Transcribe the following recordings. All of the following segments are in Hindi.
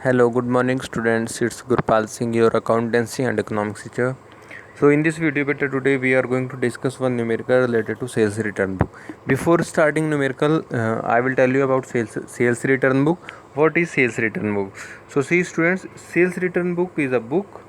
Hello, good morning students. It's Gurpal Singh, your accountancy and economics teacher. So in this video beta today we are going to discuss one numerical related to sales return book. Before starting numerical, I will tell you about sales return book. What is sales return book? So see students, sales return book is a book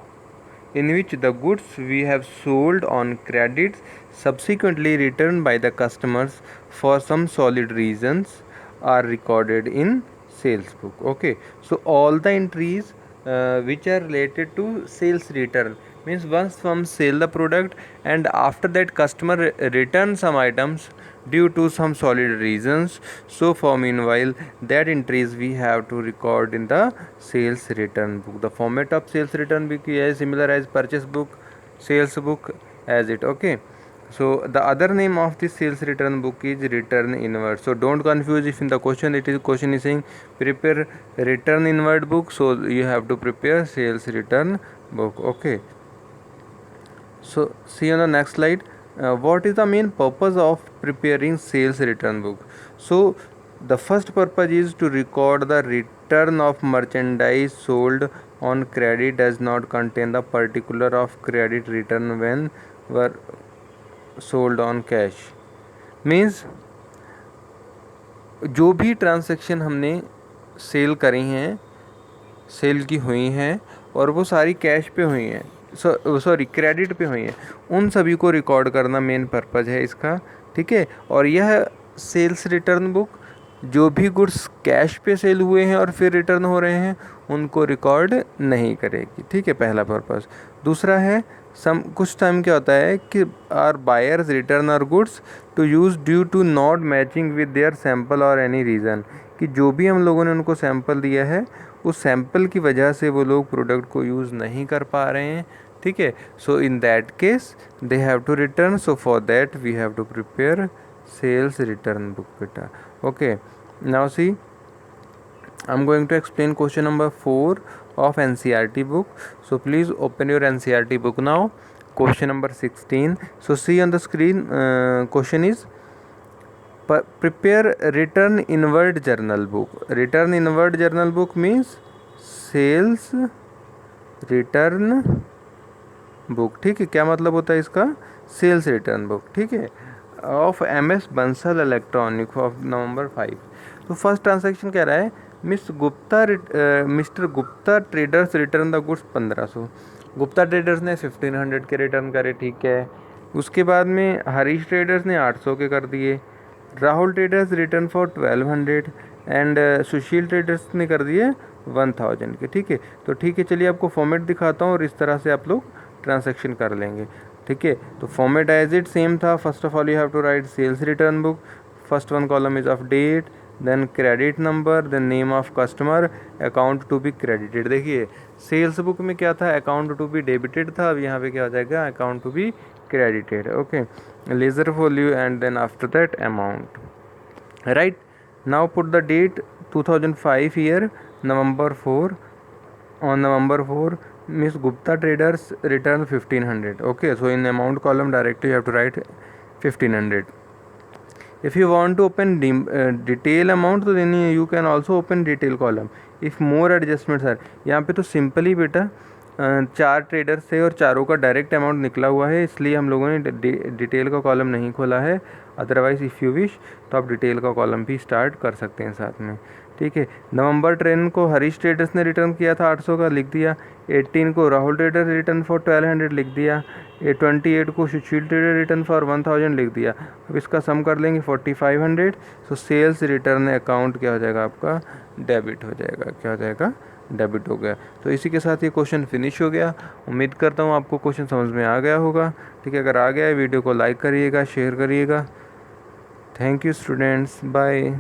in which the goods we have sold on credits subsequently returned by the customers for some solid reasons are recorded in sales book. Okay, so all the entries which are related to sales return means once firm sell the product and after that customer return some items due to some solid reasons, so for meanwhile that entries we have to record in the sales return book. The format of sales return book is similar as purchase book, sales book as it. Okay, so the other name of this sales return book is return inward. So don't confuse if in the question question is saying prepare return inward book, so you have to prepare sales return book. Okay, so see on the next slide, what is the main purpose of preparing sales return book? So the first purpose is to record the return of merchandise sold on credit does not contain the particular of credit return when were sold on cash. Means जो भी ट्रांसैक्शन हमने सेल करी हैं, सेल की हुई हैं और वो सारी कैश पे हुई हैं, सॉरी क्रेडिट पे हुई हैं, उन सभी को रिकॉर्ड करना मेन पर्पज़ है इसका. ठीक है, और यह सेल्स रिटर्न बुक जो भी गुड्स कैश पे सेल हुए हैं और फिर रिटर्न हो रहे हैं उनको रिकॉर्ड नहीं करेगी. ठीक है, पहला पर्पस. दूसरा है कुछ टाइम क्या होता है कि are buyers return are goods to use due to not matching with their sample और एनी रीज़न, कि जो भी हम लोगों ने उनको सैम्पल दिया है उस सैम्पल की वजह से वो लोग प्रोडक्ट को यूज़ नहीं कर पा रहे हैं. ठीक है, so in that case they have to return. So for that we have to prepare sales return book beta. Okay, now see, I'm going to explain question number 4 of NCERT book. So please open your NCERT book now. Question number 16. So see on the screen, question is prepare return inward journal book. Return inward journal book means sales return book. ठीक है, क्या मतलब होता है इसका? Sales return book. ठीक है, of MS Bansal electronic of November 5. तो फर्स्ट ट्रांजैक्शन कह रहा है mister Gupta traders return the goods 1500. Gupta traders ने 1500 के रिटर्न करे. ठीक है, उसके बाद में हरीश ट्रेडर्स ने 800 के कर दिए. Rahul traders return for 1200 and Sushil traders ने कर दिए 1000 के. ठीक है, तो ठीक है, चलिए आपको फॉर्मेट दिखाता हूँ और इस तरह से आप लोग ट्रांजैक्शन कर लेंगे. ठीक है, तो फॉर्मेट एज इट सेम था. First of all you have to write sales return book. First one column is of date, then credit number, then name of customer, account to be credited. देखिए सेल्स बुक में क्या था, अकाउंट टू बी डेबिटेड था. अब यहाँ पे क्या हो जाएगा, account to be credited. Okay, ledger value and then after that amount. Right, now put the date 2005 year November 4. On November 4 Miss Gupta traders return 1500. Okay, so in amount column directly you have to write 1500. If you want to open detail amount, तो then you can also open detail column. If more adjustments are, यहाँ पे तो सिंपली बेटा 4 ट्रेडर्स थे और चारों का डायरेक्ट अमाउंट निकला हुआ है, इसलिए हम लोगों ने डिटेल का कॉलम नहीं खोला है. अदरवाइज़ इफ़ यू विश तो आप डिटेल का कॉलम भी स्टार्ट कर सकते हैं साथ में. ठीक है, नवंबर ट्रेन को हरीश ट्रेडर्स ने रिटर्न किया था 800 का, लिख दिया. 18 को राहुल ट्रेडर्स रिटर्न फॉर 1200 लिख दिया. 28 को सुशील ट्रेडर रिटर्न फॉर 1000 लिख दिया. अब इसका सम कर लेंगे 4500. सो सेल्स रिटर्न अकाउंट क्या हो जाएगा आपका, डेबिट हो जाएगा. क्या हो जाएगा, डेबिट हो गया. तो इसी के साथ ये क्वेश्चन फिनिश हो गया. उम्मीद करता हूँ आपको क्वेश्चन समझ में आ गया होगा. ठीक है, अगर आ गया है वीडियो को लाइक करिएगा, शेयर करिएगा. Thank you students, bye.